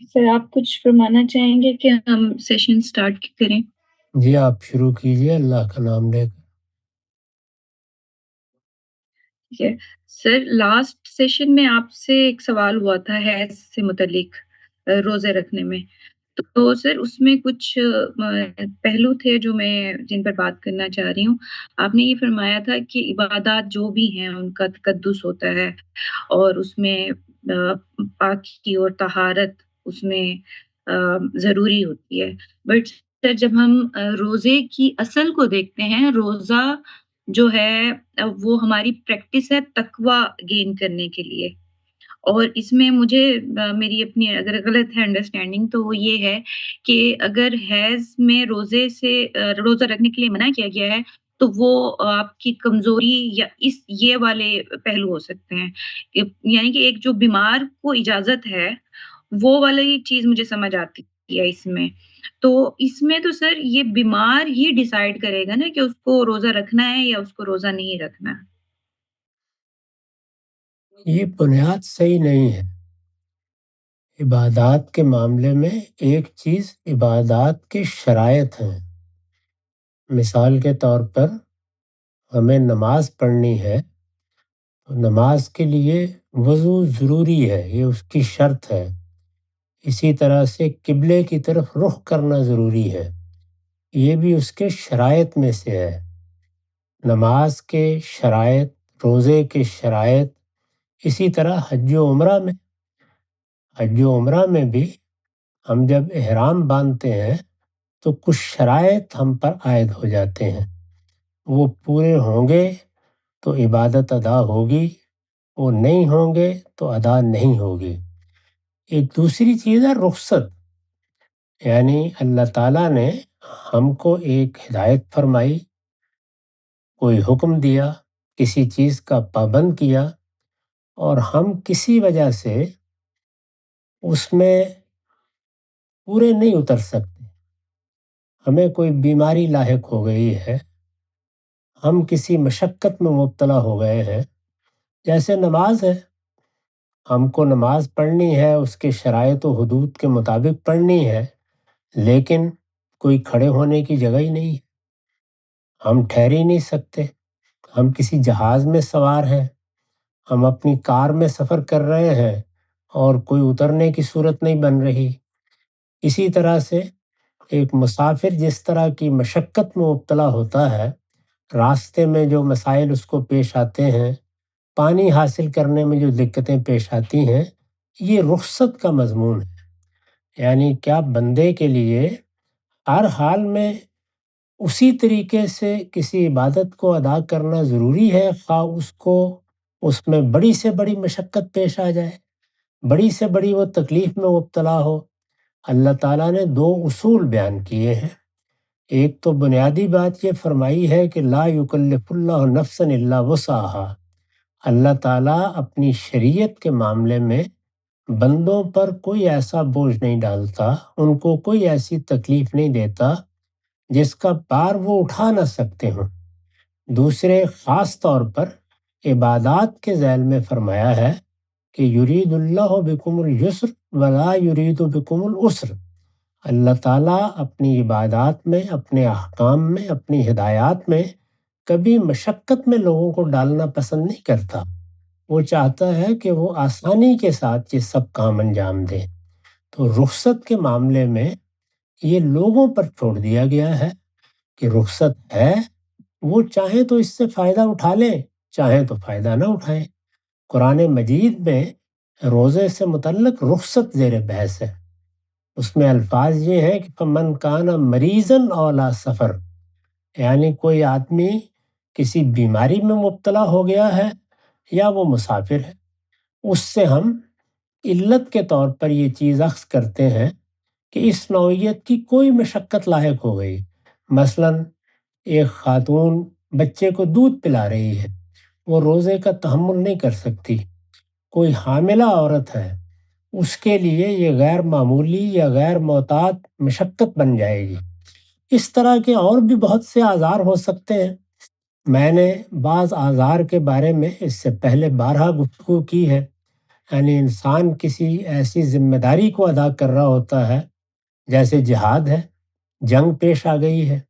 سر آپ کچھ فرمانا چاہیں گے کہ ہم سیشن سٹارٹ کریں؟ جی آپ شروع کیجئے اللہ کا نام لے کر۔ ٹھیک ہے سر، لاسٹ سیشن میں آپ سے ایک سوال ہوا تھا حیض سے متعلق، روزے رکھنے میں۔ تو سر اس میں کچھ پہلو تھے جو میں جن پر بات کرنا چاہ رہی ہوں۔ آپ نے یہ فرمایا تھا کہ عبادات جو بھی ہیں ان کا تقدس ہوتا ہے اور اس میں پاکی اور طہارت اس میں ضروری ہوتی ہے۔ بٹ سر جب ہم روزے کی اصل کو دیکھتے ہیں، روزہ جو ہے وہ ہماری پریکٹس ہے تقوی گین کرنے کے لیے۔ اور اس میں مجھے میری اپنی اگر غلط ہے انڈرسٹینڈنگ تو وہ یہ ہے کہ اگر حیض میں روزہ رکھنے کے لیے منع کیا گیا ہے تو وہ آپ کی کمزوری یا یہ والے پہلو ہو سکتے ہیں، یعنی کہ ایک جو بیمار کو اجازت ہے وہ والی چیز مجھے سمجھ آتی ہے اس میں۔ تو اس میں تو سر یہ بیمار ہی ڈیسائیڈ کرے گا نا کہ اس کو روزہ رکھنا ہے یا اس کو روزہ نہیں رکھنا ہے۔ یہ بنیاد صحیح نہیں ہے۔ عبادات کے معاملے میں ایک چیز عبادات کے شرائط ہیں۔ مثال کے طور پر ہمیں نماز پڑھنی ہے تو نماز کے لیے وضو ضروری ہے، یہ اس کی شرط ہے۔ اسی طرح سے قبلے کی طرف رخ کرنا ضروری ہے، یہ بھی اس کے شرائط میں سے ہے۔ نماز کے شرائط، روزے کے شرائط، اسی طرح حج و عمرہ میں بھی ہم جب احرام باندھتے ہیں تو کچھ شرائط ہم پر عائد ہو جاتے ہیں، وہ پورے ہوں گے تو عبادت ادا ہوگی، وہ نہیں ہوں گے تو ادا نہیں ہوگی۔ ایک دوسری چیز ہے رخصت، یعنی اللہ تعالیٰ نے ہم کو ایک ہدایت فرمائی، کوئی حکم دیا، کسی چیز کا پابند کیا اور ہم کسی وجہ سے اس میں پورے نہیں اتر سکتے، ہمیں کوئی بیماری لاحق ہو گئی ہے، ہم کسی مشقت میں مبتلا ہو گئے ہیں، جیسے نماز ہے، ہم کو نماز پڑھنی ہے، اس کے شرائط و حدود کے مطابق پڑھنی ہے، لیکن کوئی کھڑے ہونے کی جگہ ہی نہیں ہے، ہم ٹھہر ہی نہیں سکتے، ہم کسی جہاز میں سوار ہیں، ہم اپنی کار میں سفر کر رہے ہیں اور کوئی اترنے کی صورت نہیں بن رہی۔ اسی طرح سے ایک مسافر جس طرح کی مشقت میں مبتلا ہوتا ہے، راستے میں جو مسائل اس کو پیش آتے ہیں، پانی حاصل کرنے میں جو دقتیں پیش آتی ہیں، یہ رخصت کا مضمون ہے۔ یعنی کیا بندے کے لیے ہر حال میں اسی طریقے سے کسی عبادت کو ادا کرنا ضروری ہے، خواہ اس کو اس میں بڑی سے بڑی مشقت پیش آ جائے، بڑی سے بڑی وہ تکلیف میں مبتلا ہو۔ اللہ تعالیٰ نے دو اصول بیان کیے ہیں۔ ایک تو بنیادی بات یہ فرمائی ہے کہ لا یکلف اللہ نفسا الا وسعها، اللہ تعالیٰ اپنی شریعت کے معاملے میں بندوں پر کوئی ایسا بوجھ نہیں ڈالتا، ان کو کوئی ایسی تکلیف نہیں دیتا جس کا بار وہ اٹھا نہ سکتے ہوں۔ دوسرے خاص طور پر عبادات کے ذیل میں فرمایا ہے کہ یرید اللہ بکم الیسر ولا یرید بکم العسر، اللہ تعالیٰ اپنی عبادات میں، اپنے احکام میں، اپنی ہدایات میں کبھی مشقت میں لوگوں کو ڈالنا پسند نہیں کرتا، وہ چاہتا ہے کہ وہ آسانی کے ساتھ یہ سب کام انجام دیں۔ تو رخصت کے معاملے میں یہ لوگوں پر چھوڑ دیا گیا ہے کہ رخصت ہے، وہ چاہیں تو اس سے فائدہ اٹھا لیں، چاہیں تو فائدہ نہ اٹھائیں۔ قرآن مجید میں روزے سے متعلق رخصت زیر بحث ہے، اس میں الفاظ یہ ہیں کہ فمن کان مریضاً او علی سفر، یعنی کوئی آدمی کسی بیماری میں مبتلا ہو گیا ہے یا وہ مسافر ہے، اس سے ہم علت کے طور پر یہ چیز اخذ کرتے ہیں کہ اس نوعیت کی کوئی مشقت لاحق ہو گئی۔ مثلا ایک خاتون بچے کو دودھ پلا رہی ہے، وہ روزے کا تحمل نہیں کر سکتی، کوئی حاملہ عورت ہے، اس کے لیے یہ غیر معمولی یا غیر معتاد مشقت بن جائے گی۔ اس طرح کے اور بھی بہت سے اعذار ہو سکتے ہیں۔ میں نے بعض اعذار کے بارے میں اس سے پہلے بارہا گفتگو کی ہے، یعنی انسان کسی ایسی ذمہ داری کو ادا کر رہا ہوتا ہے، جیسے جہاد ہے، جنگ پیش آ گئی ہے،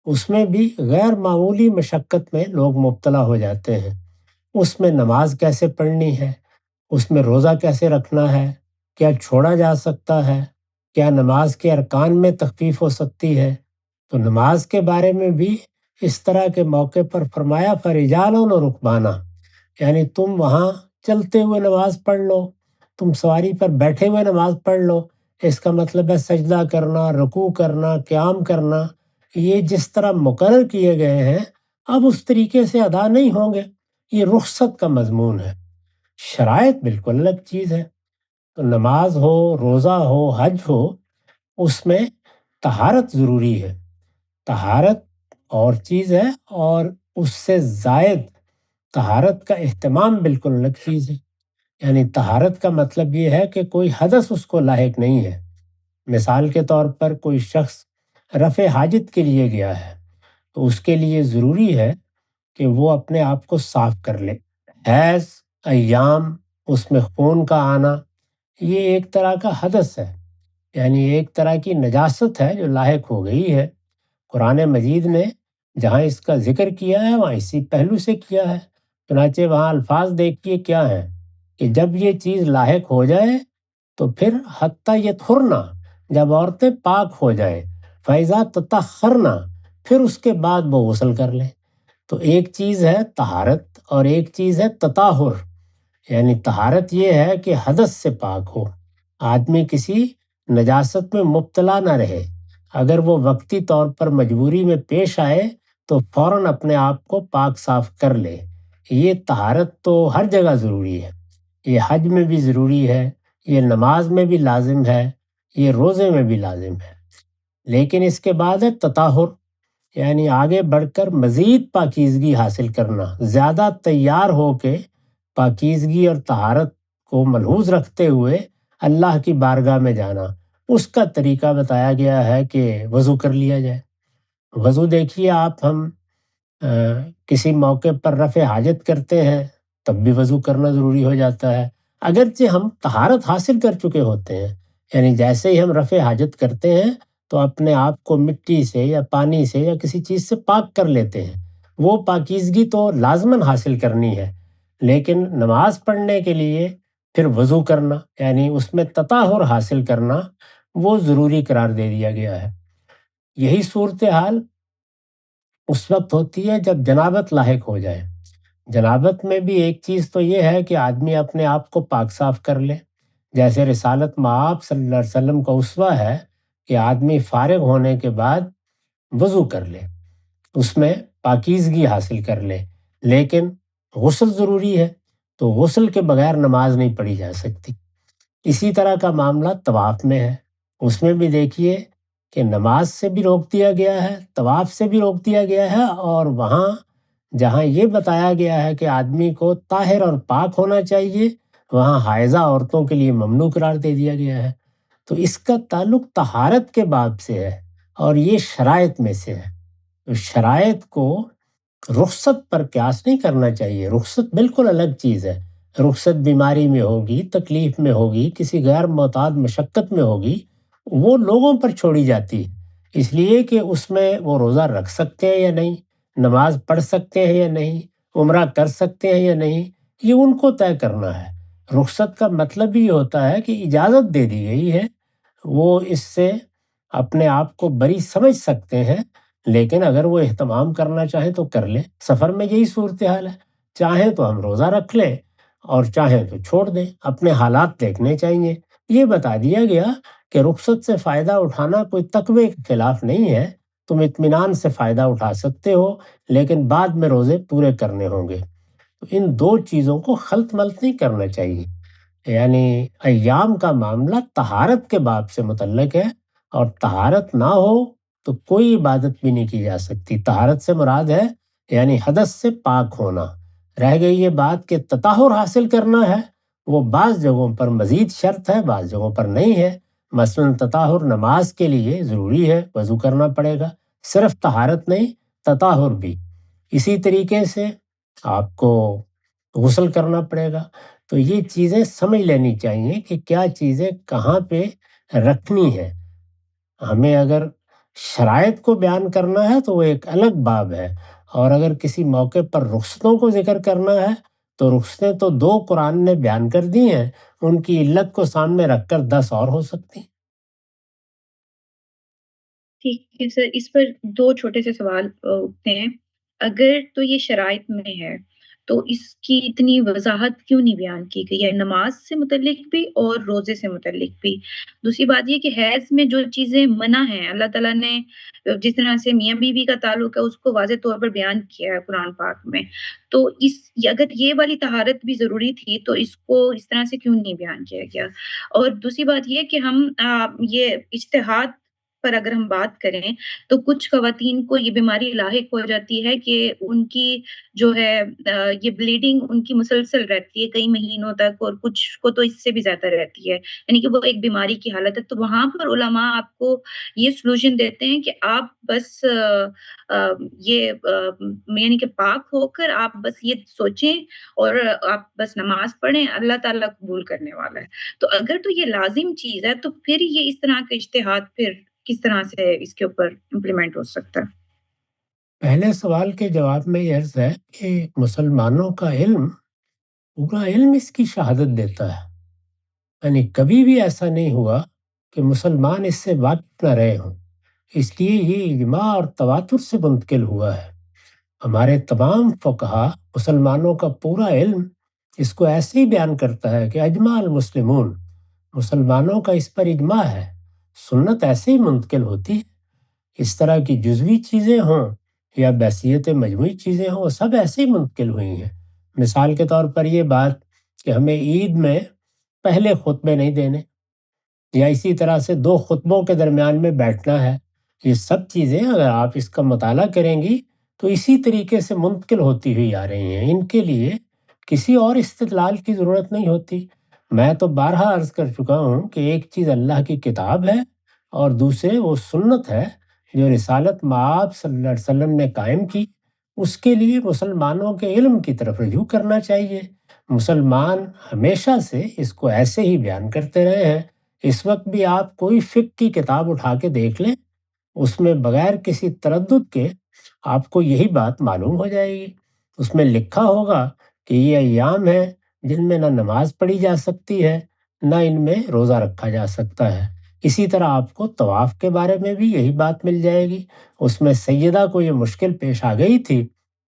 اس میں بھی غیر معمولی مشقت میں لوگ مبتلا ہو جاتے ہیں۔ اس میں نماز کیسے پڑھنی ہے، اس میں روزہ کیسے رکھنا ہے، کیا چھوڑا جا سکتا ہے، کیا نماز کے ارکان میں تخفیف ہو سکتی ہے؟ تو نماز کے بارے میں بھی اس طرح کے موقع پر فرمایا فرجالون و رکبانا، یعنی تم وہاں چلتے ہوئے نماز پڑھ لو، تم سواری پر بیٹھے ہوئے نماز پڑھ لو۔ اس کا مطلب ہے سجدہ کرنا، رکوع کرنا، قیام کرنا، یہ جس طرح مقرر کیے گئے ہیں اب اس طریقے سے ادا نہیں ہوں گے۔ یہ رخصت کا مضمون ہے۔ شرائط بالکل الگ چیز ہے۔ تو نماز ہو، روزہ ہو، حج ہو، اس میں طہارت ضروری ہے۔ طہارت اور چیز ہے، اور اس سے زائد طہارت کا اہتمام بالکل الگ چیز ہے۔ یعنی طہارت کا مطلب یہ ہے کہ کوئی حدث اس کو لاحق نہیں ہے۔ مثال کے طور پر کوئی شخص رفع حاجت کے لیے گیا ہے، تو اس کے لیے ضروری ہے کہ وہ اپنے آپ کو صاف کر لے۔ حیض، ایام، اس میں خون کا آنا، یہ ایک طرح کا حدث ہے، یعنی ایک طرح کی نجاست ہے جو لاحق ہو گئی ہے۔ قرآن مجید نے جہاں اس کا ذکر کیا ہے وہاں اسی پہلو سے کیا ہے۔ چنانچہ وہاں الفاظ دیکھیے کیا ہیں کہ جب یہ چیز لاحق ہو جائے تو پھر حتیٰ یطہرنا، جب عورتیں پاک ہو جائیں، فیضا تطہرنا، پھر اس کے بعد وہ غسل کر لیں۔ تو ایک چیز ہے طہارت اور ایک چیز ہے تطہر۔ یعنی طہارت یہ ہے کہ حدث سے پاک ہو، آدمی کسی نجاست میں مبتلا نہ رہے۔ اگر وہ وقتی طور پر مجبوری میں پیش آئے تو فوراً اپنے آپ کو پاک صاف کر لے۔ یہ طہارت تو ہر جگہ ضروری ہے۔ یہ حج میں بھی ضروری ہے، یہ نماز میں بھی لازم ہے، یہ روزے میں بھی لازم ہے۔ لیکن اس کے بعد ہے تطہر، یعنی آگے بڑھ کر مزید پاکیزگی حاصل کرنا، زیادہ تیار ہو کے پاکیزگی اور طہارت کو ملحوظ رکھتے ہوئے اللہ کی بارگاہ میں جانا۔ اس کا طریقہ بتایا گیا ہے کہ وضو کر لیا جائے۔ وضو دیکھیے آپ، ہم کسی موقع پر رفع حاجت کرتے ہیں تب بھی وضو کرنا ضروری ہو جاتا ہے، اگرچہ ہم طہارت حاصل کر چکے ہوتے ہیں۔ یعنی جیسے ہی ہم رفع حاجت کرتے ہیں تو اپنے آپ کو مٹی سے یا پانی سے یا کسی چیز سے پاک کر لیتے ہیں، وہ پاکیزگی تو لازماً حاصل کرنی ہے۔ لیکن نماز پڑھنے کے لیے پھر وضو کرنا، یعنی اس میں تطہر حاصل کرنا، وہ ضروری قرار دے دیا گیا ہے۔ یہی صورتحال اس وقت ہوتی ہے جب جنابت لاحق ہو جائے۔ جنابت میں بھی ایک چیز تو یہ ہے کہ آدمی اپنے آپ کو پاک صاف کر لے، جیسے رسالت مآب صلی اللہ علیہ وسلم کا اسوہ ہے کہ آدمی فارغ ہونے کے بعد وضو کر لے، اس میں پاکیزگی حاصل کر لے۔ لیکن غسل ضروری ہے، تو غسل کے بغیر نماز نہیں پڑھی جا سکتی۔ اسی طرح کا معاملہ طواف میں ہے۔ اس میں بھی دیکھیے کہ نماز سے بھی روک دیا گیا ہے، طواف سے بھی روک دیا گیا ہے، اور وہاں جہاں یہ بتایا گیا ہے کہ آدمی کو طاہر اور پاک ہونا چاہیے، وہاں حائضہ عورتوں کے لیے ممنوع قرار دے دیا گیا ہے۔ تو اس کا تعلق طہارت کے باب سے ہے، اور یہ شرائط میں سے ہے۔ تو شرائط کو رخصت پر قیاس نہیں کرنا چاہیے۔ رخصت بالکل الگ چیز ہے۔ رخصت بیماری میں ہوگی، تکلیف میں ہوگی، کسی غیر معتاد مشقت میں ہوگی، وہ لوگوں پر چھوڑی جاتی ہے، اس لیے کہ اس میں وہ روزہ رکھ سکتے ہیں یا نہیں، نماز پڑھ سکتے ہیں یا نہیں، عمرہ کر سکتے ہیں یا نہیں، یہ ان کو طے کرنا ہے۔ رخصت کا مطلب یہ ہوتا ہے کہ اجازت دے دی گئی ہے، وہ اس سے اپنے آپ کو بری سمجھ سکتے ہیں، لیکن اگر وہ اہتمام کرنا چاہیں تو کر لیں۔ سفر میں یہی صورتحال ہے، چاہیں تو ہم روزہ رکھ لیں اور چاہیں تو چھوڑ دیں، اپنے حالات دیکھنے چاہیے۔ یہ بتا دیا گیا کہ رخصت سے فائدہ اٹھانا کوئی تقوی کے خلاف نہیں ہے، تم اطمینان سے فائدہ اٹھا سکتے ہو، لیکن بعد میں روزے پورے کرنے ہوں گے۔ تو ان دو چیزوں کو خلط ملط نہیں کرنا چاہیے۔ یعنی ایام کا معاملہ طہارت کے باب سے متعلق ہے، اور طہارت نہ ہو تو کوئی عبادت بھی نہیں کی جا سکتی۔ طہارت سے مراد ہے یعنی حدث سے پاک ہونا۔ رہ گئی یہ بات کہ تطہر حاصل کرنا ہے، وہ بعض جگہوں پر مزید شرط ہے، بعض جگہوں پر نہیں ہے۔ مثلاً تطہر نماز کے لیے ضروری ہے، وضو کرنا پڑے گا، صرف طہارت نہیں، تطہر بھی۔ اسی طریقے سے آپ کو غسل کرنا پڑے گا۔ تو یہ چیزیں سمجھ لینی چاہیے کہ کیا چیزیں کہاں پہ رکھنی ہے۔ ہمیں اگر شرائط کو بیان کرنا ہے تو وہ ایک الگ باب ہے، اور اگر کسی موقع پر رخصتوں کو ذکر کرنا ہے تو رخصتیں تو 2 قرآن نے بیان کر دی ہیں، ان کی علت کو سامنے رکھ کر 10 اور ہو سکتی ہیں۔ ٹھیک ہے سر، اس پر 2 چھوٹے سے سوال اٹھتے ہیں۔ اگر تو یہ شرائط میں ہے، تو اس کی اتنی وضاحت کیوں نہیں بیان کی گئی ہے؟ نماز سے متعلق بھی اور روزے سے متعلق بھی۔ دوسری بات یہ کہ حیض میں جو چیزیں منع ہیں، اللہ تعالیٰ نے جس طرح سے میاں بیوی کا تعلق ہے، اس کو واضح طور پر بیان کیا ہے قرآن پاک میں۔ تو اگر یہ والی طہارت بھی ضروری تھی، تو اس کو اس طرح سے کیوں نہیں بیان کیا گیا؟ اور دوسری بات یہ کہ ہم یہ اجتہاد پر اگر ہم بات کریں، تو کچھ خواتین کو یہ بیماری لاحق ہو جاتی ہے کہ ان کی جو ہے یہ بلیڈنگ ان کی مسلسل رہتی ہے کئی مہینوں تک، اور کچھ کو تو اس سے بھی زیادہ رہتی ہے، یعنی کہ وہ ایک بیماری کی حالت ہے۔ تو وہاں پر علماء آپ کو یہ سولوشن دیتے ہیں کہ آپ بس یہ یعنی کہ پاک ہو کر آپ بس یہ سوچیں اور آپ بس نماز پڑھیں، اللہ تعالیٰ قبول کرنے والا ہے۔ تو اگر تو یہ لازم چیز ہے، تو پھر یہ اس طرح کا اجتہاد پھر کس طرح سے اس کے اوپر امپلیمنٹ ہو سکتا ہے؟ پہلے سوال کے جواب میں یہ عرض ہے کہ مسلمانوں کا علم، پورا علم اس کی شہادت دیتا ہے، یعنی کبھی بھی ایسا نہیں ہوا کہ مسلمان اس سے واقف نہ رہے ہوں، اس لیے یہ اجماع اور تواتر سے منتقل ہوا ہے۔ ہمارے تمام فقہا، مسلمانوں کا پورا علم اس کو ایسے ہی بیان کرتا ہے کہ اجماع المسلمون، مسلمانوں کا اس پر اجماع ہے۔ سنت ایسے ہی منتقل ہوتی ہے، اس طرح کی جزوی چیزیں ہوں یا بحثیت مجموعی چیزیں ہوں، وہ سب ایسے ہی منتقل ہوئی ہیں۔ مثال کے طور پر یہ بات کہ ہمیں عید میں پہلے خطبے نہیں دینے، یا اسی طرح سے 2 خطبوں کے درمیان میں بیٹھنا ہے، یہ سب چیزیں اگر آپ اس کا مطالعہ کریں گی تو اسی طریقے سے منتقل ہوتی ہوئی آ رہی ہیں۔ ان کے لیے کسی اور استدلال کی ضرورت نہیں ہوتی۔ میں تو بارہا عرض کر چکا ہوں کہ ایک چیز اللہ کی کتاب ہے، اور دوسرے وہ سنت ہے جو رسالت مآب صلی اللہ علیہ وسلم نے قائم کی۔ اس کے لیے مسلمانوں کے علم کی طرف رجوع کرنا چاہیے۔ مسلمان ہمیشہ سے اس کو ایسے ہی بیان کرتے رہے ہیں۔ اس وقت بھی آپ کوئی فقہ کی کتاب اٹھا کے دیکھ لیں، اس میں بغیر کسی تردد کے آپ کو یہی بات معلوم ہو جائے گی۔ اس میں لکھا ہوگا کہ یہ ایام ہیں جن میں نہ نماز پڑھی جا سکتی ہے، نہ ان میں روزہ رکھا جا سکتا ہے۔ اسی طرح آپ کو طواف کے بارے میں بھی یہی بات مل جائے گی۔ اس میں سیدہ کو یہ مشکل پیش آ گئی تھی،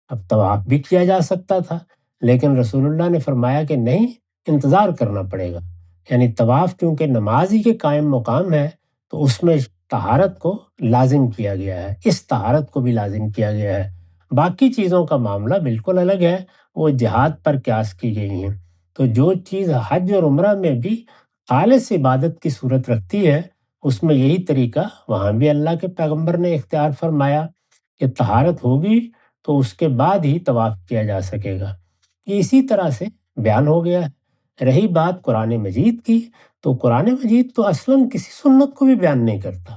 اب طواف بھی کیا جا سکتا تھا، لیکن رسول اللہ نے فرمایا کہ نہیں، انتظار کرنا پڑے گا۔ یعنی طواف چونکہ نماز ہی کے قائم مقام ہے، تو اس میں طہارت کو لازم کیا گیا ہے، اس طہارت کو بھی لازم کیا گیا ہے۔ باقی چیزوں کا معاملہ بالکل الگ ہے، وہ جہاد پر قیاس کی گئی ہیں۔ تو جو چیز حج اور عمرہ میں بھی خالص عبادت کی صورت رکھتی ہے، اس میں یہی طریقہ وہاں بھی اللہ کے پیغمبر نے اختیار فرمایا کہ طہارت ہوگی تو اس کے بعد ہی طواف کیا جا سکے گا۔ یہ اسی طرح سے بیان ہو گیا ہے۔ رہی بات قرآن مجید کی، تو قرآن مجید تو اصلاً کسی سنت کو بھی بیان نہیں کرتا۔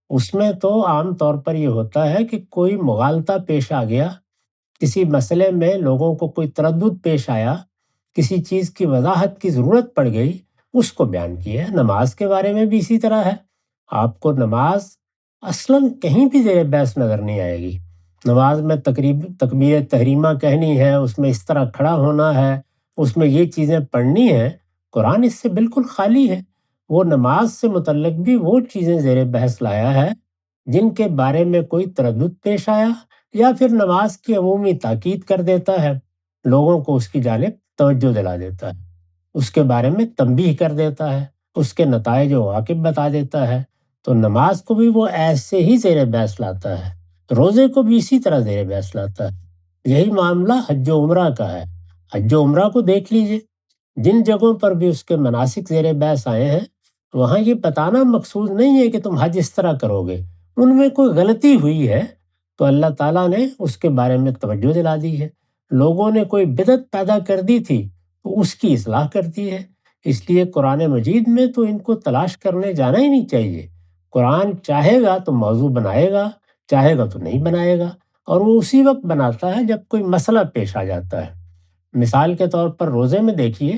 اس میں تو عام طور پر یہ ہوتا ہے کہ کوئی مغالطہ پیش آ گیا، کسی مسئلے میں لوگوں کو کوئی تردد پیش آیا، کسی چیز کی وضاحت کی ضرورت پڑ گئی، اس کو بیان کیا ہے۔ نماز کے بارے میں بھی اسی طرح ہے۔ آپ کو نماز اصلاً کہیں بھی زیر بحث نظر نہیں آئے گی۔ نماز میں تکبیر تحریمہ کہنی ہے، اس میں اس طرح کھڑا ہونا ہے، اس میں یہ چیزیں پڑھنی ہیں، قرآن اس سے بالکل خالی ہے۔ وہ نماز سے متعلق بھی وہ چیزیں زیر بحث لایا ہے جن کے بارے میں کوئی تردد پیش آیا، یا پھر نماز کی عمومی تاکید کر دیتا ہے، لوگوں کو اس کی جانب توجہ دلا دیتا ہے، اس کے بارے میں تنبیہ کر دیتا ہے، اس کے نتائج و عواقب بتا دیتا ہے۔ تو نماز کو بھی وہ ایسے ہی زیر بحث لاتا ہے، روزے کو بھی اسی طرح زیر بحث لاتا ہے۔ یہی معاملہ حج و عمرہ کا ہے۔ حج و عمرہ کو دیکھ لیجئے، جن جگہوں پر بھی اس کے مناسک زیر بحث آئے ہیں، وہاں یہ بتانا مقصود نہیں ہے کہ تم حج اس طرح کرو گے، ان میں کوئی غلطی ہوئی ہے تو اللہ تعالیٰ نے اس کے بارے میں توجہ دلا دی ہے۔ لوگوں نے کوئی بدعت پیدا کر دی تھی تو اس کی اصلاح کرتی ہے۔ اس لیے قرآن مجید میں تو ان کو تلاش کرنے جانا ہی نہیں چاہیے۔ قرآن چاہے گا تو موضوع بنائے گا، چاہے گا تو نہیں بنائے گا، اور وہ اسی وقت بناتا ہے جب کوئی مسئلہ پیش آ جاتا ہے۔ مثال کے طور پر روزے میں دیکھیے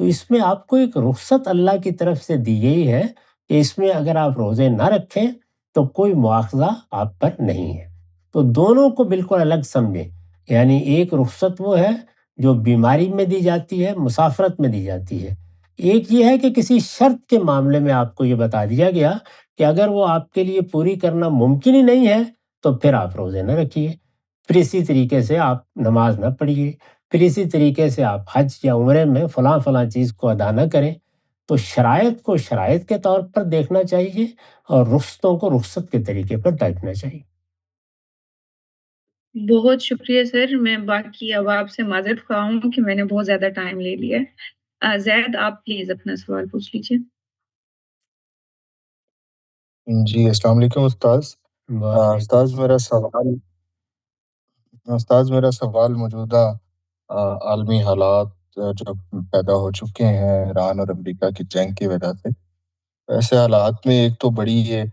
تو اس میں آپ کو ایک رخصت اللہ کی طرف سے دی گئی ہے کہ اس میں اگر آپ روزے نہ رکھیں تو کوئی مواخذہ آپ پر نہیں ہے۔ تو دونوں کو بالکل الگ سمجھیں، یعنی ایک رخصت وہ ہے جو بیماری میں دی جاتی ہے، مسافرت میں دی جاتی ہے۔ ایک یہ ہے کہ کسی شرط کے معاملے میں آپ کو یہ بتا دیا گیا کہ اگر وہ آپ کے لیے پوری کرنا ممکن ہی نہیں ہے تو پھر آپ روزے نہ رکھیے، پھر اسی طریقے سے آپ نماز نہ پڑھیے، پھر اسی طریقے سے آپ حج یا عمرے میں فلاں فلاں چیز کو ادا نہ کریں۔ تو شرائط کو شرائط کے طور پر دیکھنا چاہیے اور رخصتوں کو رخصت کے طریقے پر دیکھنا چاہیے۔ بہت شکریہ سر، میں باقی اب آپ سے معذرت خواہ ہوں کہ میں نے بہت زیادہ ٹائم لے لیا ہے۔ زید آپ پلیز اپنا سوال پوچھ لیجیے۔ جی السلام علیکم استاذ۔ وعلیکم استاذ السلام۔ میرا سوال استاذ میرا سوال موجودہ عالمی حالات جو پیدا ہو چکے ہیں ایران اور امریکہ کی جنگ کی وجہ سے، ایسے حالات میں ایک تو بڑی یہ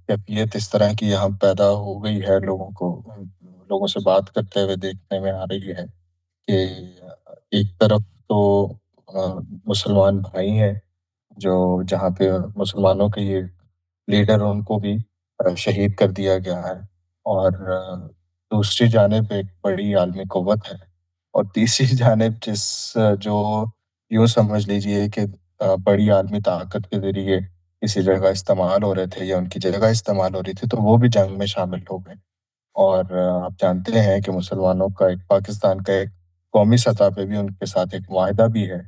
کیفیت اس طرح کی یہاں پیدا ہو گئی ہے، لوگوں سے بات کرتے ہوئے دیکھنے میں آ رہی ہے کہ ایک طرف تو مسلمان بھائی ہیں جو جہاں پہ مسلمانوں کے یہ لیڈر ان کو بھی شہید کر دیا گیا ہے، اور دوسری جانب ایک بڑی عالمی قوت ہے، اور تیسری جانب جو یوں سمجھ لیجئے کہ بڑی عالمی طاقت کے ذریعے کسی جگہ استعمال ہو رہے تھے یا ان کی جگہ استعمال ہو رہی تھی، تو وہ بھی جنگ میں شامل ہو گئے۔ اور آپ جانتے ہیں کہ مسلمانوں کا ایک پاکستان کا ایک قومی سطح پہ بھی ان کے ساتھ ایک معاہدہ بھی ہے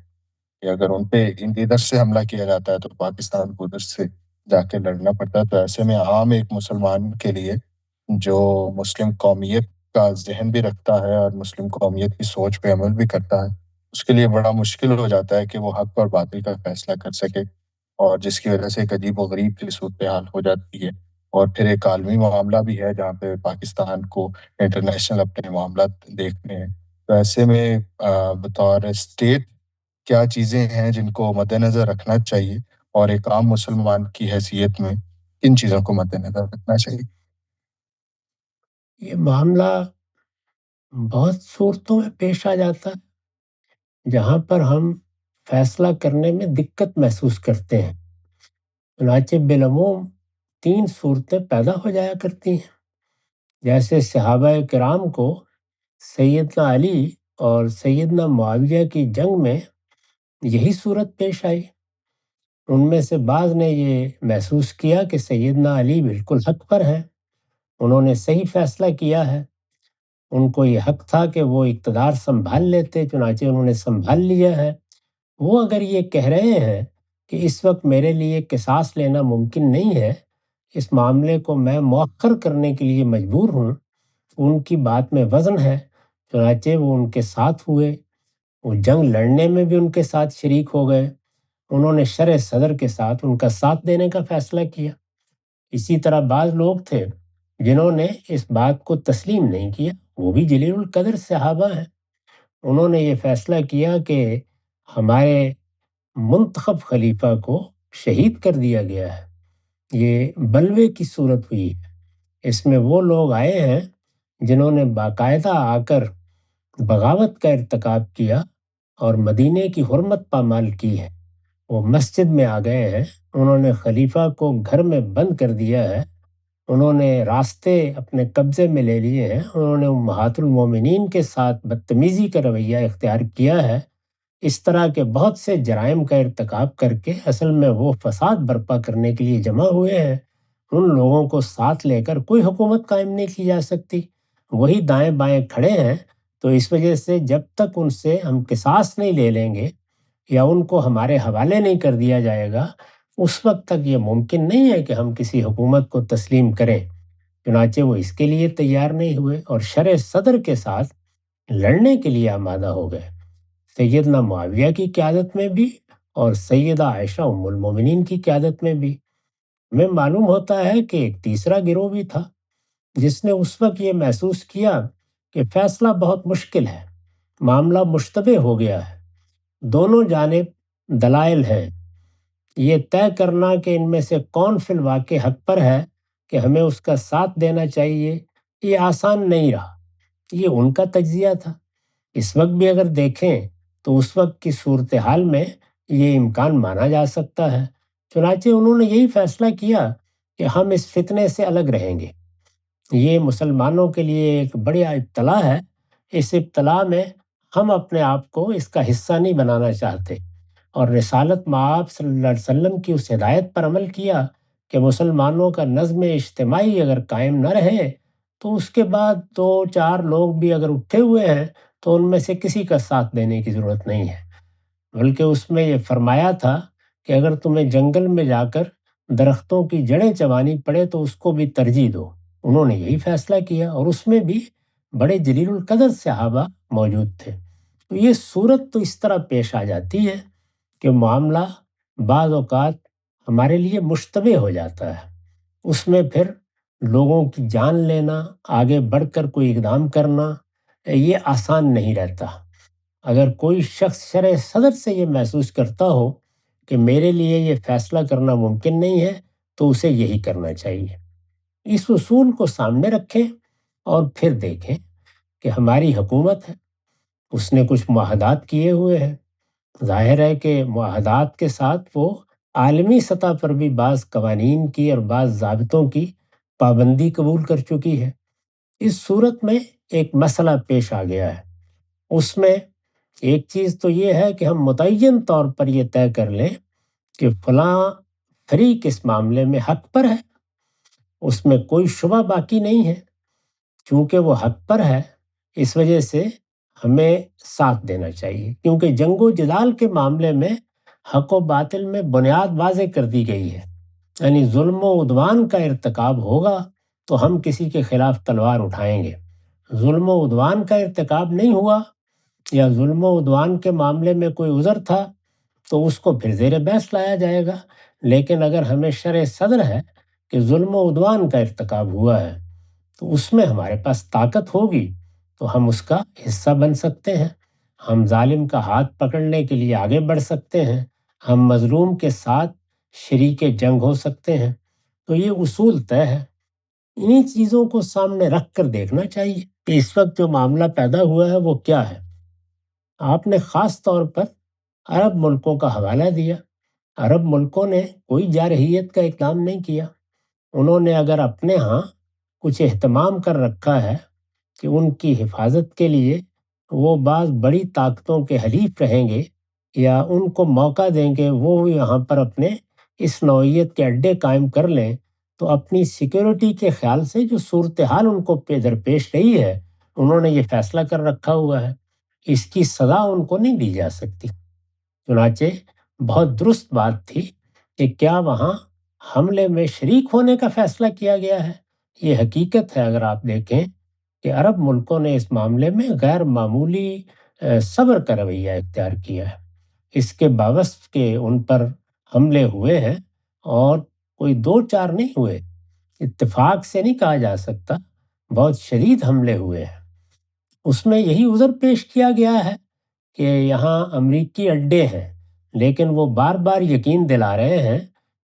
کہ اگر ان پہ ادھر سے حملہ کیا جاتا ہے تو پاکستان کو ادھر سے جا کے لڑنا پڑتا ہے۔ تو ایسے میں عام ایک مسلمان کے لیے جو مسلم قومیت کا ذہن بھی رکھتا ہے اور مسلم قومیت کی سوچ پہ عمل بھی کرتا ہے، اس کے لیے بڑا مشکل ہو جاتا ہے کہ وہ حق اور باطل کا فیصلہ کر سکے، اور جس کی وجہ سے ایک عجیب و غریب سی صورتحال ہو جاتی ہے۔ اور پھر ایک عالمی معاملہ بھی ہے جہاں پہ پاکستان کو انٹرنیشنل اپنے معاملات دیکھنے ہیں۔ تو ایسے میں بطور اسٹیٹ کیا چیزیں ہیں جن کو مد نظر رکھنا چاہیے، اور ایک عام مسلمان کی حیثیت میں کن چیزوں کو مد نظر رکھنا چاہیے؟ یہ معاملہ بہت صورتوں میں پیش آ جاتا ہے جہاں پر ہم فیصلہ کرنے میں دقت محسوس کرتے ہیں۔ چنانچہ بالعموم 3 صورتیں پیدا ہو جایا کرتی ہیں۔ جیسے صحابہ کرام کو سیدنا علی اور سیدنا معاویہ کی جنگ میں یہی صورت پیش آئی۔ ان میں سے بعض نے یہ محسوس کیا کہ سیدنا علی بالکل حق پر ہیں، انہوں نے صحیح فیصلہ کیا ہے، ان کو یہ حق تھا کہ وہ اقتدار سنبھال لیتے، چنانچہ انہوں نے سنبھال لیا ہے۔ وہ اگر یہ کہہ رہے ہیں کہ اس وقت میرے لیے قصاص لینا ممکن نہیں ہے، اس معاملے کو میں مؤخر کرنے کے لیے مجبور ہوں، ان کی بات میں وزن ہے، چنانچہ وہ ان کے ساتھ ہوئے، وہ جنگ لڑنے میں بھی ان کے ساتھ شریک ہو گئے، انہوں نے شرح صدر کے ساتھ ان کا ساتھ دینے کا فیصلہ کیا۔ اسی طرح بعض لوگ تھے جنہوں نے اس بات کو تسلیم نہیں کیا، وہ بھی جلیل القدر صحابہ ہیں، انہوں نے یہ فیصلہ کیا کہ ہمارے منتخب خلیفہ کو شہید کر دیا گیا ہے۔ یہ بلوے کی صورت ہوئی ہے، اس میں وہ لوگ آئے ہیں جنہوں نے باقاعدہ آ کر بغاوت کا ارتکاب کیا اور مدینے کی حرمت پامال کی ہے۔ وہ مسجد میں آ گئے ہیں، انہوں نے خلیفہ کو گھر میں بند کر دیا ہے، انہوں نے راستے اپنے قبضے میں لے لیے ہیں، انہوں نے امہات المومنین کے ساتھ بدتمیزی کا رویہ اختیار کیا ہے۔ اس طرح کے بہت سے جرائم کا ارتکاب کر کے اصل میں وہ فساد برپا کرنے کے لیے جمع ہوئے ہیں۔ ان لوگوں کو ساتھ لے کر کوئی حکومت قائم نہیں کی جا سکتی، وہی دائیں بائیں کھڑے ہیں۔ تو اس وجہ سے جب تک ان سے ہم قصاص نہیں لے لیں گے یا ان کو ہمارے حوالے نہیں کر دیا جائے گا، اس وقت تک یہ ممکن نہیں ہے کہ ہم کسی حکومت کو تسلیم کریں۔ چنانچہ وہ اس کے لیے تیار نہیں ہوئے اور شرح صدر کے ساتھ لڑنے کے لیے آمادہ ہو گئے، سیدنا معاویہ کی قیادت میں بھی اور سیدہ عائشہ ام المومنین کی قیادت میں بھی۔ ہمیں معلوم ہوتا ہے کہ ایک تیسرا گروہ بھی تھا جس نے اس وقت یہ محسوس کیا کہ فیصلہ بہت مشکل ہے، معاملہ مشتبہ ہو گیا ہے، دونوں جانب دلائل ہیں، یہ طے کرنا کہ ان میں سے کون فی الواقع حق پر ہے کہ ہمیں اس کا ساتھ دینا چاہیے، یہ آسان نہیں رہا۔ یہ ان کا تجزیہ تھا۔ اس وقت بھی اگر دیکھیں تو اس وقت کی صورتحال میں یہ امکان مانا جا سکتا ہے۔ چنانچہ انہوں نے یہی فیصلہ کیا کہ ہم اس فتنے سے الگ رہیں گے۔ یہ مسلمانوں کے لیے ایک بڑی ابتلا ہے۔ اس ابتلا میں ہم اپنے آپ کو اس کا حصہ نہیں بنانا چاہتے، اور رسالت مآب صلی اللہ علیہ وسلم کی اس ہدایت پر عمل کیا کہ مسلمانوں کا نظم اجتماعی اگر قائم نہ رہے تو اس کے بعد 2-4 لوگ بھی اگر اٹھے ہوئے ہیں تو ان میں سے کسی کا ساتھ دینے کی ضرورت نہیں ہے، بلکہ اس میں یہ فرمایا تھا کہ اگر تمہیں جنگل میں جا کر درختوں کی جڑیں چبانی پڑے تو اس کو بھی ترجیح دو۔ انہوں نے یہی فیصلہ کیا، اور اس میں بھی بڑے جلیل القدر صحابہ موجود تھے۔ تو یہ صورت تو اس طرح پیش آ جاتی ہے کہ معاملہ بعض اوقات ہمارے لیے مشتبہ ہو جاتا ہے۔ اس میں پھر لوگوں کی جان لینا، آگے بڑھ کر کوئی اقدام کرنا، یہ آسان نہیں رہتا۔ اگر کوئی شخص شرح صدر سے یہ محسوس کرتا ہو کہ میرے لیے یہ فیصلہ کرنا ممکن نہیں ہے تو اسے یہی کرنا چاہیے۔ اس اصول کو سامنے رکھیں اور پھر دیکھیں کہ ہماری حکومت ہے، اس نے کچھ معاہدات کیے ہوئے ہیں۔ ظاہر ہے کہ معاہدات کے ساتھ وہ عالمی سطح پر بھی بعض قوانین کی اور بعض ضابطوں کی پابندی قبول کر چکی ہے۔ اس صورت میں ایک مسئلہ پیش آ گیا ہے۔ اس میں ایک چیز تو یہ ہے کہ ہم متعین طور پر یہ طے کر لیں کہ فلاں فریق اس معاملے میں حق پر ہے، اس میں کوئی شبہ باقی نہیں ہے۔ چونکہ وہ حق پر ہے، اس وجہ سے ہمیں ساتھ دینا چاہیے، کیونکہ جنگ و جدال کے معاملے میں حق و باطل میں بنیاد واضح کر دی گئی ہے، یعنی ظلم و عدوان کا ارتکاب ہوگا تو ہم کسی کے خلاف تلوار اٹھائیں گے۔ ظلم و عدوان کا ارتکاب نہیں ہوا یا ظلم و عدوان کے معاملے میں کوئی عذر تھا تو اس کو پھر زیر بحث لایا جائے گا۔ لیکن اگر ہمیں شرح صدر ہے کہ ظلم و عدوان کا ارتکاب ہوا ہے تو اس میں ہمارے پاس طاقت ہوگی تو ہم اس کا حصہ بن سکتے ہیں، ہم ظالم کا ہاتھ پکڑنے کے لیے آگے بڑھ سکتے ہیں، ہم مظلوم کے ساتھ شریک جنگ ہو سکتے ہیں۔ تو یہ اصول طے ہے۔ انہی چیزوں کو سامنے رکھ کر دیکھنا چاہیے کہ اس وقت جو معاملہ پیدا ہوا ہے وہ کیا ہے۔ آپ نے خاص طور پر عرب ملکوں کا حوالہ دیا۔ عرب ملکوں نے کوئی جارحیت کا اقدام نہیں کیا۔ انہوں نے اگر اپنے ہاں کچھ اہتمام کر رکھا ہے کہ ان کی حفاظت کے لیے وہ بعض بڑی طاقتوں کے حلیف رہیں گے یا ان کو موقع دیں گے وہ یہاں پر اپنے اس نوعیت کے اڈے قائم کر لیں، تو اپنی سیکیورٹی کے خیال سے جو صورتحال ان کو درپیش رہی ہے انہوں نے یہ فیصلہ کر رکھا ہوا ہے، اس کی سزا ان کو نہیں دی جا سکتی۔ چنانچہ بہت درست بات تھی کہ کیا وہاں حملے میں شریک ہونے کا فیصلہ کیا گیا ہے۔ یہ حقیقت ہے، اگر آپ دیکھیں کہ عرب ملکوں نے اس معاملے میں غیر معمولی صبر کا رویہ اختیار کیا ہے۔ اس کے باوجود کہ ان پر حملے ہوئے ہیں، اور کوئی 2-4 نہیں ہوئے، اتفاق سے نہیں کہا جا سکتا، بہت شدید حملے ہوئے ہیں۔ اس میں یہی عذر پیش کیا گیا ہے کہ یہاں امریکی اڈے ہیں، لیکن وہ بار بار یقین دلا رہے ہیں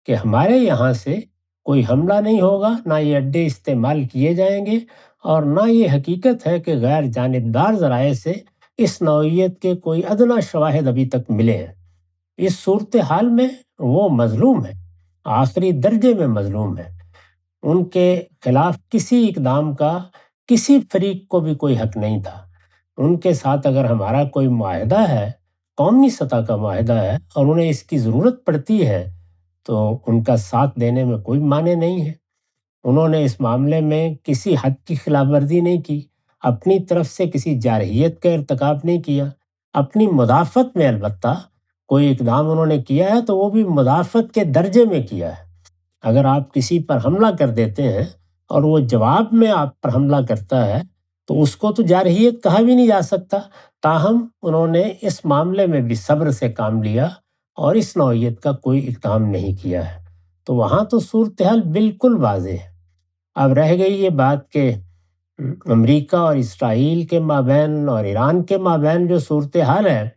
کہ ہمارے یہاں سے کوئی حملہ نہیں ہوگا، نہ یہ اڈے استعمال کیے جائیں گے، اور نہ یہ حقیقت ہے کہ غیر جانبدار ذرائع سے اس نوعیت کے کوئی ادنیٰ شواہد ابھی تک ملے ہیں۔ اس صورتحال میں وہ مظلوم ہے، آخری درجے میں مظلوم ہے۔ ان کے خلاف کسی اقدام کا کسی فریق کو بھی کوئی حق نہیں تھا۔ ان کے ساتھ اگر ہمارا کوئی معاہدہ ہے، قومی سطح کا معاہدہ ہے، اور انہیں اس کی ضرورت پڑتی ہے تو ان کا ساتھ دینے میں کوئی معنی نہیں ہے۔ انہوں نے اس معاملے میں کسی حد کی خلاف ورزی نہیں کی، اپنی طرف سے کسی جارحیت کا ارتکاب نہیں کیا۔ اپنی مدافعت میں البتہ کوئی اقدام انہوں نے کیا ہے تو وہ بھی مدافعت کے درجے میں کیا ہے۔ اگر آپ کسی پر حملہ کر دیتے ہیں اور وہ جواب میں آپ پر حملہ کرتا ہے تو اس کو تو جارحیت کہا بھی نہیں جا سکتا، تاہم انہوں نے اس معاملے میں بھی صبر سے کام لیا اور اس نوعیت کا کوئی اقدام نہیں کیا ہے۔ تو وہاں تو صورتحال بالکل واضح ہے۔ اب رہ گئی یہ بات کہ امریکہ اور اسرائیل کے مابین اور ایران کے مابین جو صورتحال ہے،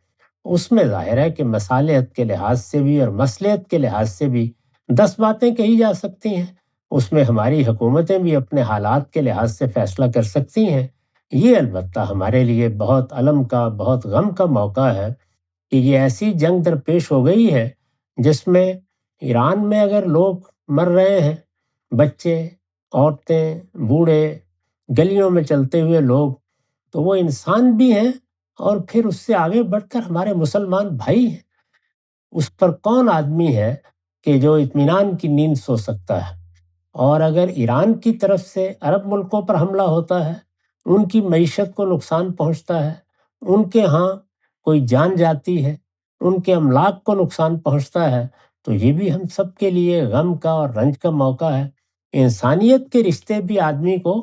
اس میں ظاہر ہے کہ مصالحت کے لحاظ سے بھی اور مصلحت کے لحاظ سے بھی 10 باتیں کہی جا سکتی ہیں۔ اس میں ہماری حکومتیں بھی اپنے حالات کے لحاظ سے فیصلہ کر سکتی ہیں۔ یہ البتہ ہمارے لیے بہت الم کا، بہت غم کا موقع ہے کہ یہ ایسی جنگ درپیش ہو گئی ہے جس میں ایران میں اگر لوگ مر رہے ہیں، بچے، عورتیں، بوڑھے، گلیوں میں چلتے ہوئے لوگ، تو وہ انسان بھی ہیں، اور پھر اس سے آگے بڑھ کر ہمارے مسلمان بھائی ہیں۔ اس پر کون آدمی ہے کہ جو اطمینان کی نیند سو سکتا ہے؟ اور اگر ایران کی طرف سے عرب ملکوں پر حملہ ہوتا ہے، ان کی معیشت کو نقصان پہنچتا ہے، ان کے ہاں کوئی جان جاتی ہے، ان کے املاک کو نقصان پہنچتا ہے، تو یہ بھی ہم سب کے لیے غم کا اور رنج کا موقع ہے۔ انسانیت کے رشتے بھی آدمی کو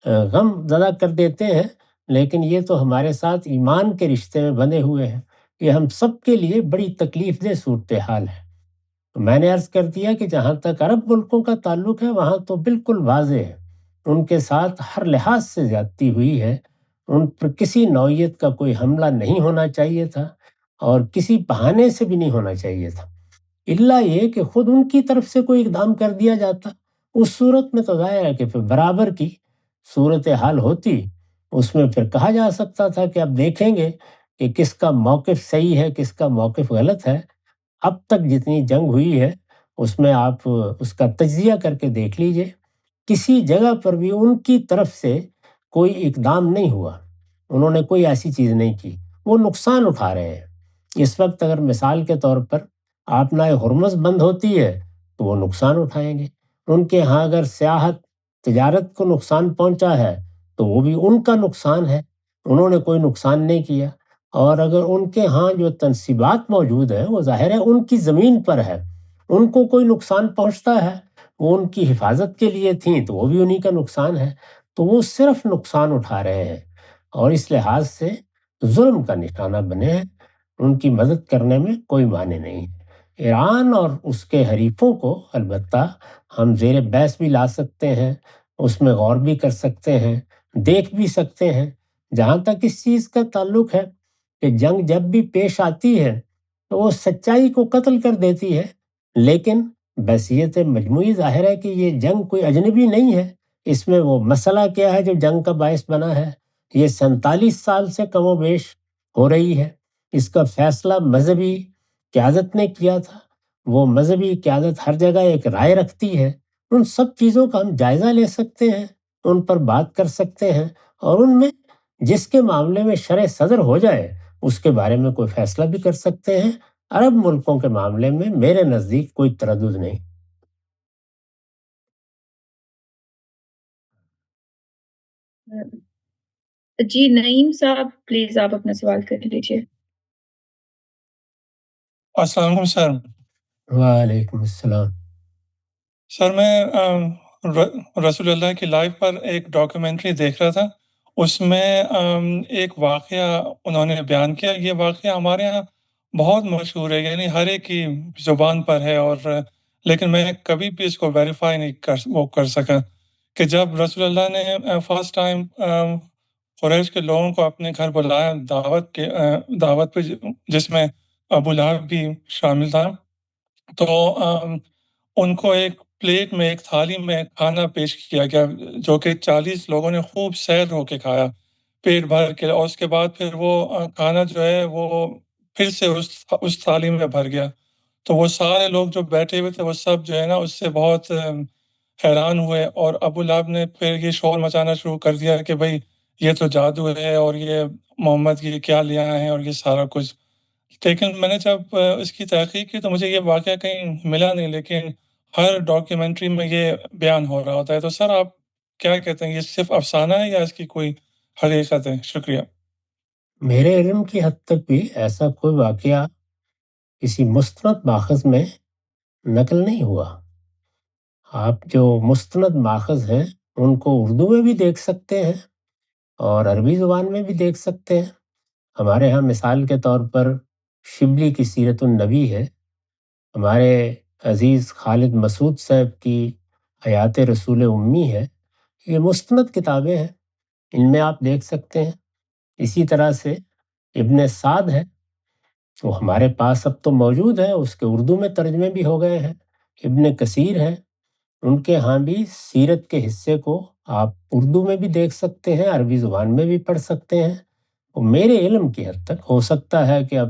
غم زدہ کر دیتے ہیں، لیکن یہ تو ہمارے ساتھ ایمان کے رشتے میں بندھے ہوئے ہیں۔ یہ ہم سب کے لیے بڑی تکلیف دہ صورتحال ہے۔ تو میں نے عرض کر دیا کہ جہاں تک عرب ملکوں کا تعلق ہے، وہاں تو بالکل واضح ہے، ان کے ساتھ ہر لحاظ سے زیادتی ہوئی ہے۔ ان پر کسی نوعیت کا کوئی حملہ نہیں ہونا چاہیے تھا، اور کسی بہانے سے بھی نہیں ہونا چاہیے تھا، الا یہ کہ خود ان کی طرف سے کوئی اقدام کر دیا جاتا۔ اس صورت میں تو ظاہر ہے کہ پھر برابر کی صورتحال ہوتی، اس میں پھر کہا جا سکتا تھا کہ اب دیکھیں گے کہ کس کا موقف صحیح ہے، کس کا موقف غلط ہے۔ اب تک جتنی جنگ ہوئی ہے اس میں آپ اس کا تجزیہ کر کے دیکھ لیجئے، کسی جگہ پر بھی ان کی طرف سے کوئی اقدام نہیں ہوا، انہوں نے کوئی ایسی چیز نہیں کی، وہ نقصان اٹھا رہے ہیں۔ اس وقت اگر مثال کے طور پر آبنائے ہرمز بند ہوتی ہے تو وہ نقصان اٹھائیں گے، ان کے ہاں اگر سیاحت تجارت کو نقصان پہنچا ہے تو وہ بھی ان کا نقصان ہے، انہوں نے کوئی نقصان نہیں کیا۔ اور اگر ان کے ہاں جو تنصیبات موجود ہیں وہ ظاہر ہے ان کی زمین پر ہے، ان کو کوئی نقصان پہنچتا ہے، وہ ان کی حفاظت کے لیے تھیں تو وہ بھی انہی کا نقصان ہے، تو وہ صرف نقصان اٹھا رہے ہیں، اور اس لحاظ سے ظلم کا نشانہ بنے ہیں۔ ان کی مدد کرنے میں کوئی معنی نہیں ہے۔ ایران اور اس کے حریفوں کو البتہ ہم زیر بحث بھی لا سکتے ہیں، اس میں غور بھی کر سکتے ہیں، دیکھ بھی سکتے ہیں۔ جہاں تک اس چیز کا تعلق ہے کہ جنگ جب بھی پیش آتی ہے تو وہ سچائی کو قتل کر دیتی ہے، لیکن بحیثیت مجموعی ظاہر ہے کہ یہ جنگ کوئی اجنبی نہیں ہے۔ اس میں وہ مسئلہ کیا ہے جو جنگ کا باعث بنا ہے؟ یہ 47 سال سے کم و بیش ہو رہی ہے۔ اس کا فیصلہ مذہبی قیادت نے کیا تھا، وہ مذہبی قیادت ہر جگہ ایک رائے رکھتی ہے۔ ان سب چیزوں کا ہم جائزہ لے سکتے ہیں، ان پر بات کر سکتے ہیں، اور ان میں جس کے معاملے میں شرح صدر ہو جائے اس کے بارے میں کوئی فیصلہ بھی کر سکتے ہیں۔ عرب ملکوں کے معاملے میں میرے نزدیک کوئی تردد نہیں۔ جی نعیم صاحب، پلیز آپ اپنا سوال کر لیجیے۔ السلام علیکم سر۔ وعلیکم السلام۔ سر میں رسول اللہ کی لائف پر ایک ڈاکیومنٹری دیکھ رہا تھا، اس میں ایک واقعہ انہوں نے بیان کیا۔ یہ واقعہ ہمارے ہاں بہت مشہور ہے، یعنی ہر ایک کی زبان پر ہے، اور لیکن میں کبھی بھی اس کو ویریفائی نہیں کر سکا کہ جب رسول اللہ نے فرسٹ ٹائم قریش کے لوگوں کو اپنے گھر بلایا دعوت پہ، جس میں ابو لہب بھی شامل تھا، تو ان کو ایک پلیٹ میں، ایک تھالی میں کھانا پیش کیا گیا، جو کہ 40 لوگوں نے خوب سیر ہو کے کھایا، پیٹ بھر کے، اور اس کے بعد پھر وہ کھانا جو ہے وہ پھر سے اس تھالی میں بھر گیا۔ تو وہ سارے لوگ جو بیٹھے ہوئے تھے وہ سب جو ہے نا اس سے بہت حیران ہوئے، اور ابو لہب نے پھر یہ شور مچانا شروع کر دیا کہ بھئی یہ تو جادو ہے، اور یہ محمد یہ کیا لے آئے ہیں، اور یہ سارا کچھ۔ لیکن میں نے جب اس کی تحقیق کی تو مجھے یہ واقعہ کہیں ملا نہیں، لیکن ہر ڈاکیومنٹری میں یہ بیان ہو رہا ہوتا ہے۔ تو سر آپ کیا کہتے ہیں، یہ صرف افسانہ ہے یا اس کی کوئی حقیقت ہے؟ شکریہ۔ میرے علم کی حد تک بھی ایسا کوئی واقعہ کسی مستند ماخذ میں نقل نہیں ہوا۔ آپ جو مستند ماخذ ہیں ان کو اردو میں بھی دیکھ سکتے ہیں اور عربی زبان میں بھی دیکھ سکتے ہیں۔ ہمارے ہاں مثال کے طور پر شبلی کی سیرت النبی ہے، ہمارے عزیز خالد مسعود صاحب کی حیات رسول امی ہے، یہ مستند کتابیں ہیں، ان میں آپ دیکھ سکتے ہیں۔ اسی طرح سے ابن سعد ہے، وہ ہمارے پاس اب تو موجود ہے، اس کے اردو میں ترجمے بھی ہو گئے ہیں۔ ابن کثیر ہیں، ان کے ہاں بھی سیرت کے حصے کو آپ اردو میں بھی دیکھ سکتے ہیں، عربی زبان میں بھی پڑھ سکتے ہیں۔ میرے علم کی حد تک ہو سکتا ہے کہ اب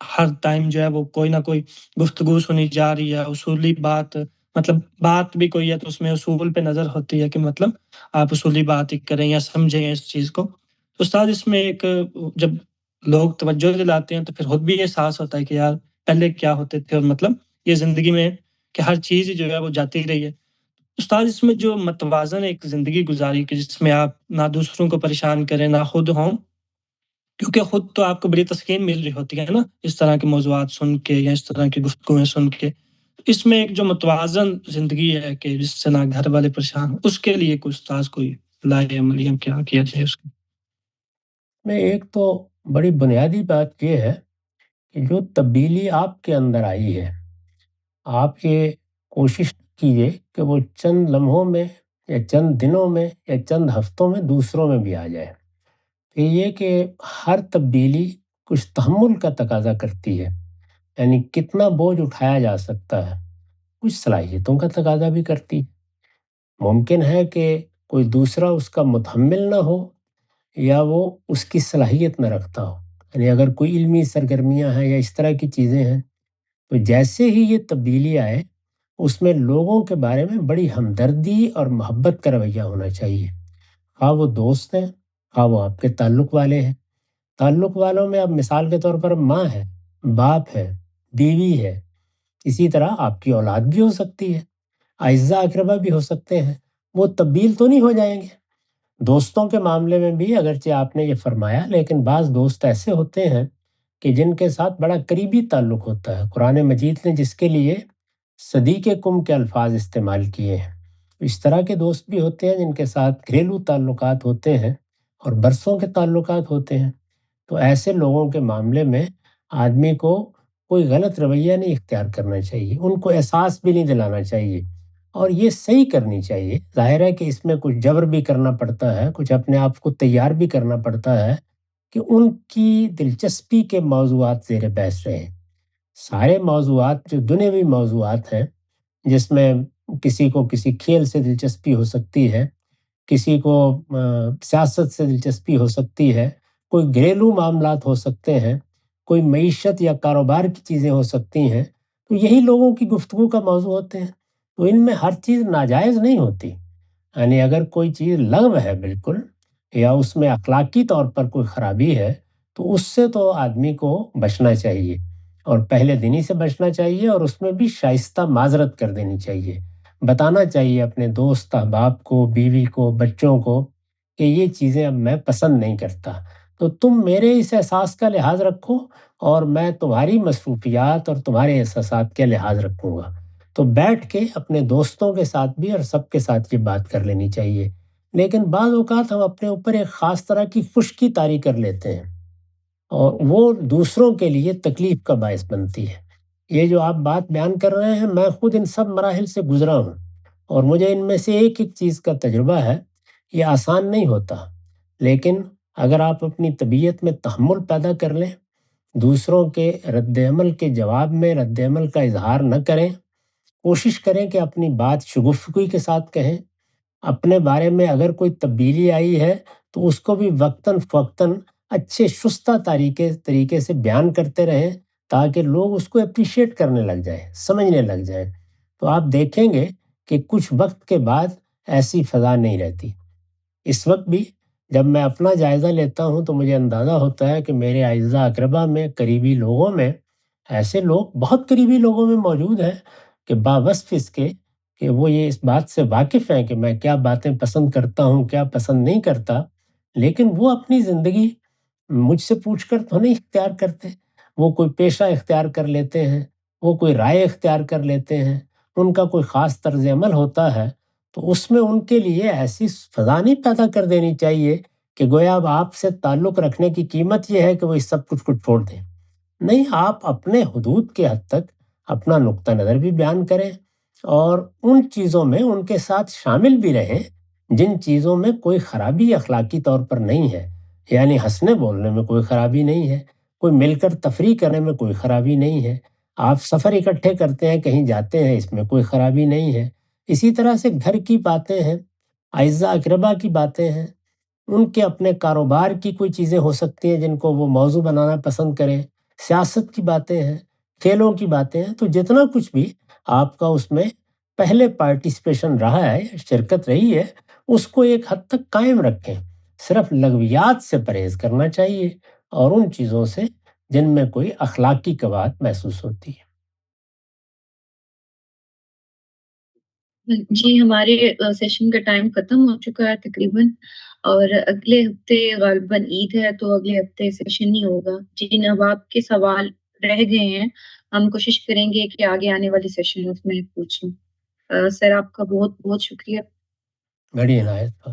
ہر ٹائم جو ہے وہ کوئی نہ کوئی گفتگو سنی جا رہی ہے، اصولی بات مطلب بات بھی کوئی ہے تو اس میں اصول پہ نظر ہوتی ہے کہ مطلب آپ اصولی بات ہی کریں یا سمجھیں اس چیز کو۔ استاد اس میں ایک جب لوگ توجہ دلاتے ہیں تو پھر خود بھی احساس ہوتا ہے کہ یار پہلے کیا ہوتے تھے، اور مطلب یہ زندگی میں کہ ہر چیز جو ہے وہ جاتی رہی ہے۔ استاد اس میں جو متوازن ایک زندگی گزاری کہ جس میں آپ نہ دوسروں کو پریشان کریں نہ خود ہوں، کیونکہ خود تو آپ کو بڑی تسکین مل رہی ہوتی ہے نا اس طرح کے موضوعات سن کے یا اس طرح کی گفتگویں سن کے، اس میں ایک جو متوازن زندگی ہے کہ جس سے نہ گھر والے پریشان ہوں، اس کے لیے کوئی استاذ کوئی لائے عملیاں کیا کیا جائے اس کی؟ میں ایک تو بڑی بنیادی بات یہ ہے کہ جو تبدیلی آپ کے اندر آئی ہے، آپ یہ کوشش کیجئے کہ وہ چند لمحوں میں یا چند دنوں میں یا چند ہفتوں میں دوسروں میں بھی آ جائے۔ کہ یہ کہ ہر تبدیلی کچھ تحمل کا تقاضا کرتی ہے، یعنی کتنا بوجھ اٹھایا جا سکتا ہے، کچھ صلاحیتوں کا تقاضا بھی کرتی ہے۔ ممکن ہے کہ کوئی دوسرا اس کا متحمل نہ ہو یا وہ اس کی صلاحیت نہ رکھتا ہو، یعنی اگر کوئی علمی سرگرمیاں ہیں یا اس طرح کی چیزیں ہیں تو جیسے ہی یہ تبدیلی آئے اس میں لوگوں کے بارے میں بڑی ہمدردی اور محبت کا رویہ ہونا چاہیے، خواہ وہ دوست ہیں خواہ وہ آپ کے تعلق والے ہیں۔ تعلق والوں میں اب مثال کے طور پر ماں ہے، باپ ہے، بیوی ہے، اسی طرح آپ کی اولاد بھی ہو سکتی ہے، اعزاء اقربا بھی ہو سکتے ہیں، وہ تبدیل تو نہیں ہو جائیں گے۔ دوستوں کے معاملے میں بھی اگرچہ آپ نے یہ فرمایا، لیکن بعض دوست ایسے ہوتے ہیں کہ جن کے ساتھ بڑا قریبی تعلق ہوتا ہے۔ قرآن مجید نے جس کے لیے صدیقکم کے الفاظ استعمال کیے ہیں، اس طرح کے دوست بھی ہوتے ہیں جن کے ساتھ گھریلو تعلقات ہوتے ہیں اور برسوں کے تعلقات ہوتے ہیں۔ تو ایسے لوگوں کے معاملے میں آدمی کو کوئی غلط رویہ نہیں اختیار کرنا چاہیے، ان کو احساس بھی نہیں دلانا چاہیے، اور یہ صحیح کرنی چاہیے۔ ظاہر ہے کہ اس میں کچھ جبر بھی کرنا پڑتا ہے، کچھ اپنے آپ کو تیار بھی کرنا پڑتا ہے کہ ان کی دلچسپی کے موضوعات زیر بحث رہیں۔ سارے موضوعات جو دنیاوی موضوعات ہیں، جس میں کسی کو کسی کھیل سے دلچسپی ہو سکتی ہے، کسی کو سیاست سے دلچسپی ہو سکتی ہے، کوئی گھریلو معاملات ہو سکتے ہیں، کوئی معیشت یا کاروبار کی چیزیں ہو سکتی ہیں، تو یہی لوگوں کی گفتگو کا موضوع ہوتے ہیں۔ تو ان میں ہر چیز ناجائز نہیں ہوتی، یعنی اگر کوئی چیز لغو ہے بالکل یا اس میں اخلاقی طور پر کوئی خرابی ہے تو اس سے تو آدمی کو بچنا چاہیے، اور پہلے دن ہی سے بچنا چاہیے، اور اس میں بھی شائستہ معذرت کر دینی چاہیے، بتانا چاہیے اپنے دوست احباب کو، بیوی کو، بچوں کو کہ یہ چیزیں اب میں پسند نہیں کرتا، تو تم میرے اس احساس کا لحاظ رکھو اور میں تمہاری مصروفیات اور تمہارے احساسات کا لحاظ رکھوں گا۔ تو بیٹھ کے اپنے دوستوں کے ساتھ بھی اور سب کے ساتھ یہ بات کر لینی چاہیے۔ لیکن بعض اوقات ہم اپنے اوپر ایک خاص طرح کی خشکی طاری کر لیتے ہیں اور وہ دوسروں کے لیے تکلیف کا باعث بنتی ہے۔ یہ جو آپ بات بیان کر رہے ہیں، میں خود ان سب مراحل سے گزرا ہوں، اور مجھے ان میں سے ایک ایک چیز کا تجربہ ہے۔ یہ آسان نہیں ہوتا، لیکن اگر آپ اپنی طبیعت میں تحمل پیدا کر لیں، دوسروں کے رد عمل کے جواب میں رد عمل کا اظہار نہ کریں، کوشش کریں کہ اپنی بات شگفتگی کے ساتھ کہیں، اپنے بارے میں اگر کوئی تبدیلی آئی ہے تو اس کو بھی وقتاً فوقتاً اچھے شستہ طریقے سے بیان کرتے رہیں تاکہ لوگ اس کو اپریشیٹ کرنے لگ جائیں، سمجھنے لگ جائیں۔ تو آپ دیکھیں گے کہ کچھ وقت کے بعد ایسی فضا نہیں رہتی۔ اس وقت بھی جب میں اپنا جائزہ لیتا ہوں تو مجھے اندازہ ہوتا ہے کہ میرے اعزاء اقربا میں، قریبی لوگوں میں، ایسے لوگ بہت قریبی لوگوں میں موجود ہیں کہ باوصف اس کے کہ وہ یہ اس بات سے واقف ہیں کہ میں کیا باتیں پسند کرتا ہوں، کیا پسند نہیں کرتا، لیکن وہ اپنی زندگی مجھ سے پوچھ کر تو نہیں اختیار کرتے۔ وہ کوئی پیشہ اختیار کر لیتے ہیں، وہ کوئی رائے اختیار کر لیتے ہیں، ان کا کوئی خاص طرز عمل ہوتا ہے، تو اس میں ان کے لیے ایسی فضا نہیں پیدا کر دینی چاہیے کہ گویا اب آپ سے تعلق رکھنے کی قیمت یہ ہے کہ وہ اس سب کچھ کو چھوڑ دیں۔ نہیں، آپ اپنے حدود کے حد تک اپنا نقطہ نظر بھی بیان کریں اور ان چیزوں میں ان کے ساتھ شامل بھی رہیں جن چیزوں میں کوئی خرابی اخلاقی طور پر نہیں ہے، یعنی ہنسنے بولنے میں کوئی خرابی نہیں ہے، کوئی مل کر تفریح کرنے میں کوئی خرابی نہیں ہے، آپ سفر اکٹھے کرتے ہیں، کہیں جاتے ہیں، اس میں کوئی خرابی نہیں ہے۔ اسی طرح سے گھر کی باتیں ہیں، اعزاء اقربا کی باتیں ہیں، ان کے اپنے کاروبار کی کوئی چیزیں ہو سکتی ہیں جن کو وہ موضوع بنانا پسند کریں، سیاست کی باتیں ہیں، کھیلوں کی باتیں ہیں، تو جتنا کچھ بھی آپ کا اس میں پہلے پارٹیسپیشن رہا ہے، شرکت رہی ہے، اس کو ایک حد تک قائم رکھیں۔ صرف لغویات سے پرہیز کرنا چاہیے اور ان چیزوں سے جن میں کوئی اخلاقی قباحت محسوس ہوتی ہے۔ جی، ہمارے سیشن کا ٹائم ختم ہو چکا ہے تقریباً، اور اگلے ہفتے غالباً عید ہے، تو اگلے ہفتے سیشن نہیں ہوگا۔ جن اب آپ کے سوال رہ گئے ہیں، ہم کوشش کریں گے کہ آگے آنے والے سیشن میں پوچھیں۔ سر آپ کا بہت بہت شکریہ۔ بڑی عنایت پر